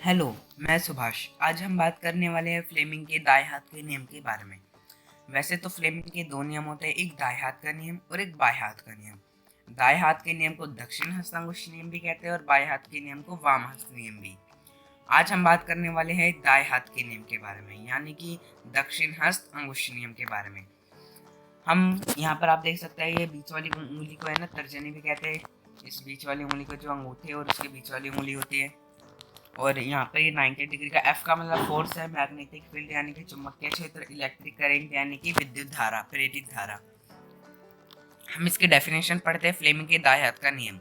Hello, मैं सुभाष। आज हम बात करने वाले हैं फ्लेमिंग के दाएं हाथ के नियम के बारे में। वैसे तो फ्लेमिंग के दो नियम होते हैं, एक दाएं हाथ का नियम और एक बाएं हाथ का नियम। दाएं हाथ के नियम को दक्षिण हस्तांगुष्ठ नियम भी कहते हैं और बाएं हाथ के नियम को वाम हस्त नियम भी। आज हम बात करने वाले हैं दाएं हाथ के नियम के बारे में, यानी कि दक्षिण हस्त अंगुष्ठ नियम के बारे में। हम यहाँ पर आप देख सकते हैं, ये बीच वाली उंगली को है ना तर्जनी भी कहते हैं। इस बीच वाली उंगली को जो अंगूठे और उसके बीच वाली उंगली होती है, और यहाँ पे ये 90 डिग्री का एफ का मतलब फोर्स है, मैग्नेटिक फील्ड यानी कि चुंबकीय क्षेत्र, इलेक्ट्रिक करंट यानी कि विद्युत धारा, प्रेरित धारा। हम इसके डेफिनेशन पढ़ते हैं। फ्लेमिंग के दाएं हाथ का नियम।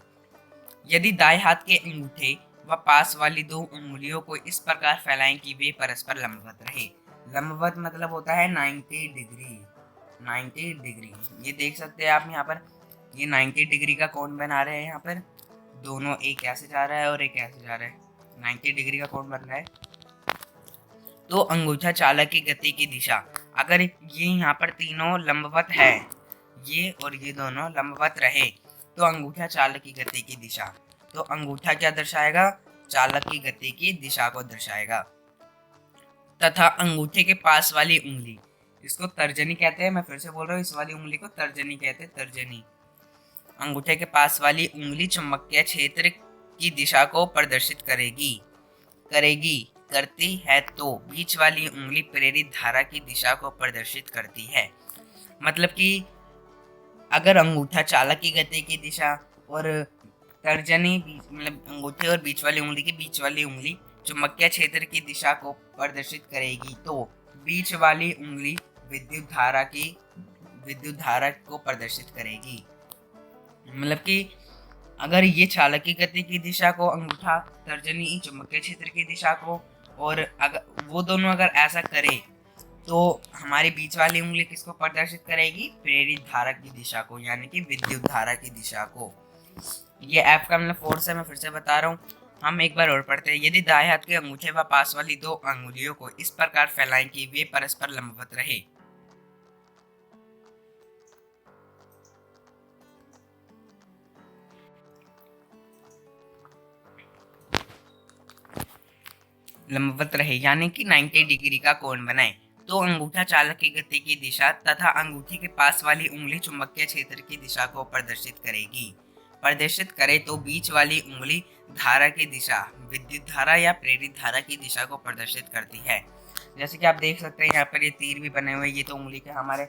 यदि दाएं हाथ के अंगूठे व पास वाली दो उंगलियों को इस प्रकार फैलाएं कि वे परस्पर लंबवत रहे। लंबवत मतलब होता है 90 डिग्री। 90 डिग्री ये देख सकते हैं आप यहाँ पर, ये 90 डिग्री का कोण बना रहे हैं। यहाँ पर दोनों, एक ऐसे जा रहा है और एक ऐसे जा रहा है, 90 डिग्री का कोण बन रहा है। तो अंगूठा चालक की गति की दिशा, अगर ये यहाँ पर तीनों लंबवत है, ये और ये दोनों लंबवत रहे, तो अंगूठा चालक की गति की दिशा। तो अंगूठा क्या दर्शाएगा? चालक की गति की दिशा को दर्शाएगा। तथा अंगूठे के पास वाली उंगली, इसको तर्जनी कहते हैं। मैं फिर से बोल रहा हूँ, इस वाली उंगली को तर्जनी कहते हैं, तर्जनी। अंगूठे के पास वाली उंगली चुंबकीय क्षेत्र की दिशा को प्रदर्शित करती है, तो बीच वाली उंगली प्रेरित धारा की दिशा को प्रदर्शित करती है। मतलब कि अगर अंगूठा चालक की गति की दिशा और तर्जनी, मतलब अंगूठे और बीच वाली उंगली की बीच वाली उंगली चुंबकीय क्षेत्र की दिशा को प्रदर्शित करेगी, तो बीच वाली उंगली विद्युत धारा को प्रदर्शित करेगी। मतलब कि अगर ये चालक की गति की दिशा को, अंगूठा तर्जनी चुंबकीय क्षेत्र की दिशा को, और अगर वो दोनों अगर ऐसा करे, तो हमारी बीच वाली उंगली किसको प्रदर्शित करेगी? प्रेरित धारा की दिशा को, यानी कि विद्युत धारा की दिशा को। ये एफ का मतलब फोर्स है, मैं फिर से बता रहा हूँ। हम एक बार और पढ़ते हैं। यदि दाएं हाथ के अंगूठे व पास वाली दो अंगुलियों को इस प्रकार फैलाएं कि वे परस्पर लंबवत रहे। यानी कि 90 डिग्री का कोण बनाए, तो अंगूठा चालक की गति की दिशा तथा अंगूठे के पास वाली उंगली चुंबकीय क्षेत्र की दिशा को प्रदर्शित करे, तो बीच वाली उंगली धारा की दिशा, विद्युत धारा या प्रेरित धारा की दिशा को प्रदर्शित करती है। जैसे कि आप देख सकते हैं, यहाँ पर ये तीर भी बने हुए, ये तो उंगली के हमारे,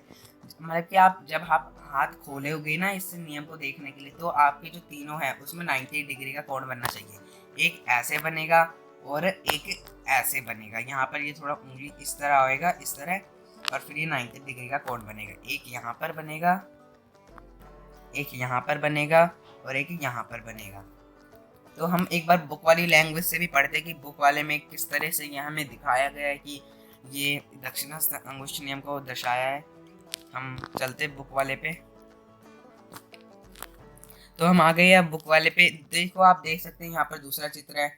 मतलब कि आप जब आप हाथ खोलोगे ना इस नियम को देखने के लिए, तो आपके जो तीनों है उसमें 90 डिग्री का कोण बनना चाहिए। एक ऐसे बनेगा और एक ऐसे बनेगा। यहाँ पर ये थोड़ा उंगली इस तरह आएगा, इस तरह, और फिर ये 90 डिग्री का कोण बनेगा। एक यहाँ पर बनेगा, एक यहाँ पर बनेगा और एक यहाँ पर बनेगा। तो हम एक बार बुक वाली लैंग्वेज से भी पढ़ते कि बुक वाले में किस तरह से ये हमें दिखाया गया है कि ये दक्षिण हस्त अंगुष्ठ नियम को दर्शाया है। हम चलते बुक वाले पे। तो हम आ गए अब बुक वाले पे। देखो, आप देख सकते हैं यहाँ पर दूसरा चित्र है।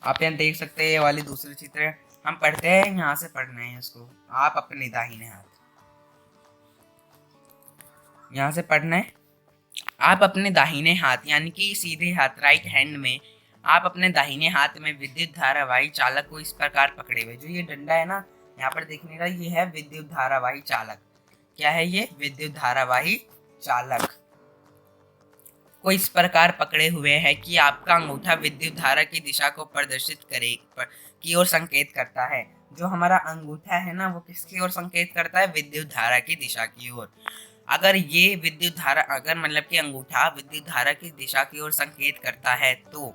आप यहाँ देख सकते हैं, ये वाली दूसरी चित्र है। हम पढ़ते हैं, यहाँ से पढ़ना है इसको। आप अपने दाहिने हाथ, यहाँ से पढ़ना है। आप अपने दाहिने हाथ, यानी कि सीधे हाथ, राइट हैंड में, आप अपने दाहिने हाथ में विद्युत धारावाही चालक को इस प्रकार पकड़े हुए, जो ये डंडा है ना यहाँ पर देखने का, ये है विद्युत धारावाही चालक। क्या है ये? विद्युत धारावाही चालक को इस प्रकार पकड़े हुए है कि आपका अंगूठा विद्युत धारा की दिशा को प्रदर्शित करे की ओर संकेत करता है। जो हमारा अंगूठा है ना, वो किसकी ओर संकेत करता है? विद्युत धारा की दिशा की ओर। अगर ये विद्युत धारा, अगर मतलब कि अंगूठा विद्युत धारा की दिशा की ओर संकेत करता है, तो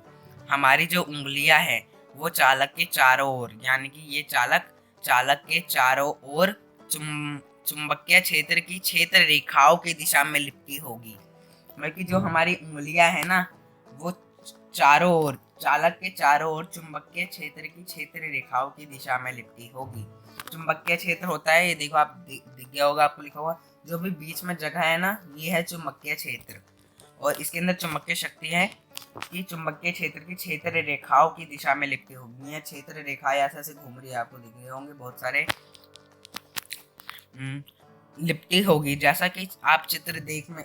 हमारी जो उंगलियां हैं वो चालक के चारों ओर, यानी कि ये चालक के चारों ओर चुंबकीय क्षेत्र की क्षेत्र रेखाओं की दिशा में लिपटी होगी। मतलब कि जो हमारी उंगलियां है ना, वो चारों ओर, चालक के चारों ओर चुंबकीय क्षेत्र की क्षेत्र रेखाओं की दिशा में लिपटी होगी। चुंबकीय क्षेत्र होता है, ये देखो, आप दिख गया होगा आपको लिखा हुआ, जो भी बीच में जगह है ना, ये है चुंबकीय क्षेत्र। और इसके अंदर चुंबकीय शक्ति है कि चुंबकीय क्षेत्र की क्षेत्र रेखाओं की दिशा में लिपटी होगी। ये क्षेत्र रेखाएं ऐसे ऐसे घूम रही है, आपको दिख रहे होंगे बहुत सारे। लिपटी होगी। जैसा कि आप चित्र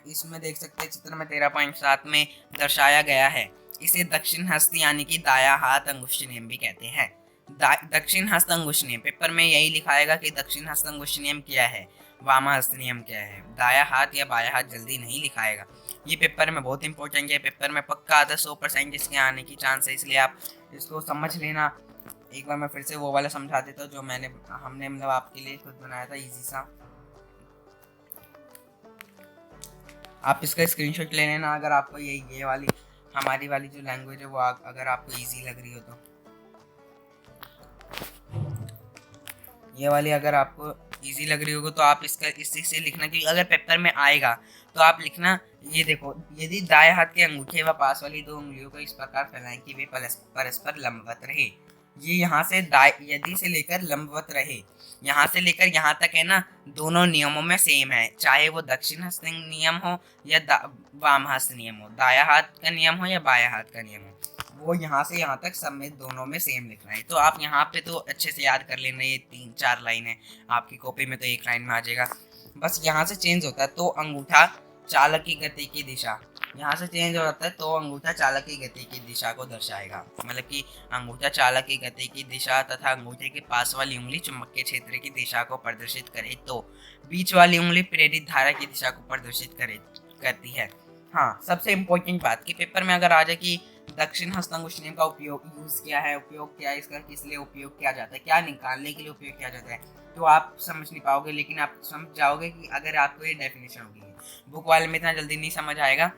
इसमें देख सकते हैं, चित्र में 13.7 में दर्शाया गया है। इसे दक्षिण हस्त यानी कि दाया हाथ अंगुष्ठ नियम भी कहते हैं। दक्षिण हस्त अंगुष्ठ नियम, पेपर में यही लिखाएगा कि दक्षिण हस्त अंगुष्ठ नियम क्या है, वाम हस्त नियम क्या है। दाया हाथ या बाया हाथ जल्दी नहीं लिखाएगा। ये पेपर में बहुत इंपॉर्टेंट है, पेपर में पक्का आता 100% इसके आने की चांस है, इसलिए आप इसको समझ लेना। एक बार मैं फिर से वो वाला समझा देता हूँ जो हमने मतलब आपके लिए खुद बनाया था, इजी सा। आप इसका स्क्रीनशॉट ले लेना अगर आपको ये वाली हमारी वाली जो लैंग्वेज है वो अगर आपको इजी लग रही हो तो। ये वाली अगर आपको इजी लग रही होगी तो आप इसी से लिखना, क्योंकि अगर पेपर में आएगा तो आप लिखना, ये देखो, यदि दाएं हाथ के अंगूठे व पास वाली 2 उंगलियों को इस प्रकार फैलाएं कि वे परस्पर लंबवत रहे। ये यहाँ से यदि से लेकर लंबवत रहे, यहाँ से लेकर यहाँ तक है ना, दोनों नियमों में सेम है, चाहे वो दक्षिण हस्त नियम हो या वाम हस्त नियम हो, दाया हाथ का नियम हो या बाया हाथ का नियम हो, वो यहाँ से यहाँ तक सब में दोनों में सेम लिखना है। तो आप यहाँ पे तो अच्छे से याद कर लेना, ये 3-4 लाइन है, आपकी कॉपी में तो एक लाइन में आ जाएगा। बस यहाँ से चेंज होता है, तो अंगूठा चालक की गति की दिशा, यहाँ से चेंज हो जाता है, तो अंगूठा चालक की गति की दिशा को दर्शाएगा। मतलब कि अंगूठा चालक की गति की दिशा तथा अंगूठे के पास वाली उंगली चुंबकीय क्षेत्र की दिशा को प्रदर्शित करे, तो बीच वाली उंगली प्रेरित धारा की दिशा को प्रदर्शित करती है। हाँ, सबसे इम्पोर्टेंट बात कि पेपर में अगर आ जाए कि दक्षिण हस्त अंगुष्ठ नियम का यूज क्या है, उपयोग क्या है इसका, किस लिए उपयोग किया जाता है, क्या निकालने के लिए उपयोग किया जाता है, तो आप समझ नहीं पाओगे, लेकिन आप समझ जाओगे कि अगर आपको ये डेफिनेशन होगी। बुक वाले में इतना जल्दी नहीं समझ आएगा।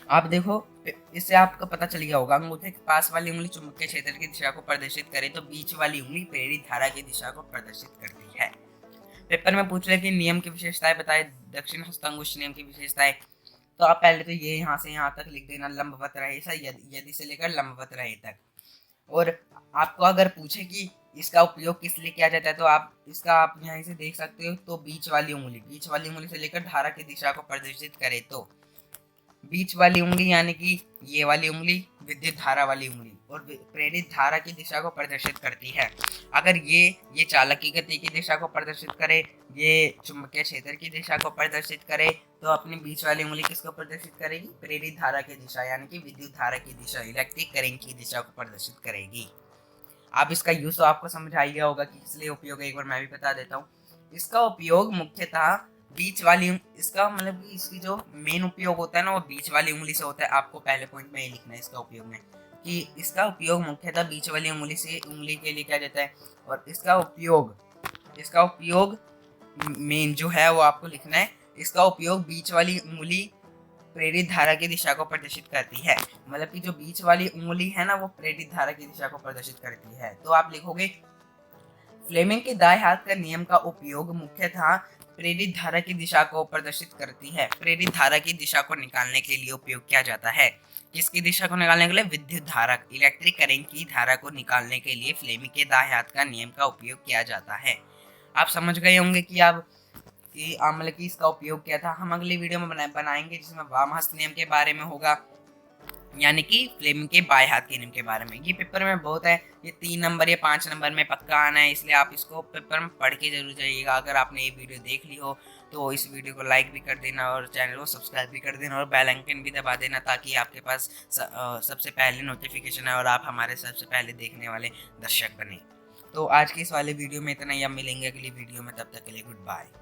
आप देखो, इससे आपको पता चल गया होगा, अंगूठे के पास वाली उंगली चुंबकीय क्षेत्र की दिशा को प्रदर्शित करे, तो बीच वाली उंगली प्रेरित धारा की दिशा को प्रदर्शित करती है। पेपर में पूछ रहे कि नियम की विशेषताएं बताए, दक्षिण हस्त अंगुष्ठ नियम की विशेषताएं, तो आप पहले तो ये यहाँ से यहाँ तक लिख देना, लंबवत रहे, यदि से लेकर लंबवत रहे तक। और आपको अगर पूछे कि इसका उपयोग किस लिए किया जाता है, तो आप यहाँ से देख सकते हो, तो बीच वाली उंगली से लेकर धारा की दिशा को प्रदर्शित करे, तो बीच वाली उंगली यानी कि ये वाली उंगली विद्युत धारा वाली उंगली और प्रेरित धारा की दिशा को प्रदर्शित करती है। अगर ये चालक की गति की दिशा को प्रदर्शित करे, ये चुंबकीय क्षेत्र की दिशा को प्रदर्शित करे, तो अपनी बीच वाली उंगली किसको प्रदर्शित करेगी, प्रेरित धारा की दिशा यानी कि विद्युत धारा की दिशा, इलेक्ट्रिक करंट की दिशा को प्रदर्शित करेगी। अब इसका यूज तो आपको समझ आ गया होगा कि किस लिए उपयोग है, एक बार मैं भी बता देता हूँ। इसका उपयोग मुख्यतः बीच वाली, इसका मतलब कि इसकी जो मेन उपयोग होता है ना, वो बीच वाली उंगली से होता है। आपको पहले पॉइंट में ये लिखना है इसका उपयोग में, कि इसका उपयोग मुख्यतः बीच वाली उंगली के लिए किया जाता है, और इसका उपयोग मेन जो है वो आपको लिखना है, इसका उपयोग बीच वाली उंगली प्रेरित धारा की दिशा को प्रदर्शित करती है। मतलब कि जो बीच वाली उंगली है ना, वो प्रेरित धारा की दिशा को प्रदर्शित करती है। तो आप लिखोगे, फ्लेमिंग के दाएं हाथ का नियम का उपयोग मुख्यतः प्रेरित धारा की दिशा को प्रदर्शित करती है। प्रेरित धारा की दिशा को निकालने के लिए उपयोग किया जाता है। किसकी दिशा को निकालने के लिए, विद्युत धारा, इलेक्ट्रिक करंट की धारा को निकालने के लिए फ्लेमिंग के दाएं हाथ का नियम का उपयोग किया जाता है। आप समझ गए होंगे कि मतलब कि इसका उपयोग क्या था। हम अगली वीडियो में बनाएंगे जिसमें वाम हस्त नियम के बारे में होगा, यानी कि फ्लेमिंग के बाएं हाथ के नियम के बारे में। ये पेपर में बहुत है, ये 3 नंबर या 5 नंबर में पक्का आना है, इसलिए आप इसको पेपर में पढ़ के जरूर जाइएगा। अगर आपने ये वीडियो देख ली हो तो इस वीडियो को लाइक भी कर देना और चैनल को सब्सक्राइब भी कर देना और बेल आइकन भी दबा देना, ताकि आपके पास सबसे पहले नोटिफिकेशन है और आप हमारे सबसे पहले देखने वाले दर्शक बने। तो आज की इस वाले वीडियो में इतना ही, अब मिलेंगे अगली वीडियो में, तब तक के लिए गुड बाय।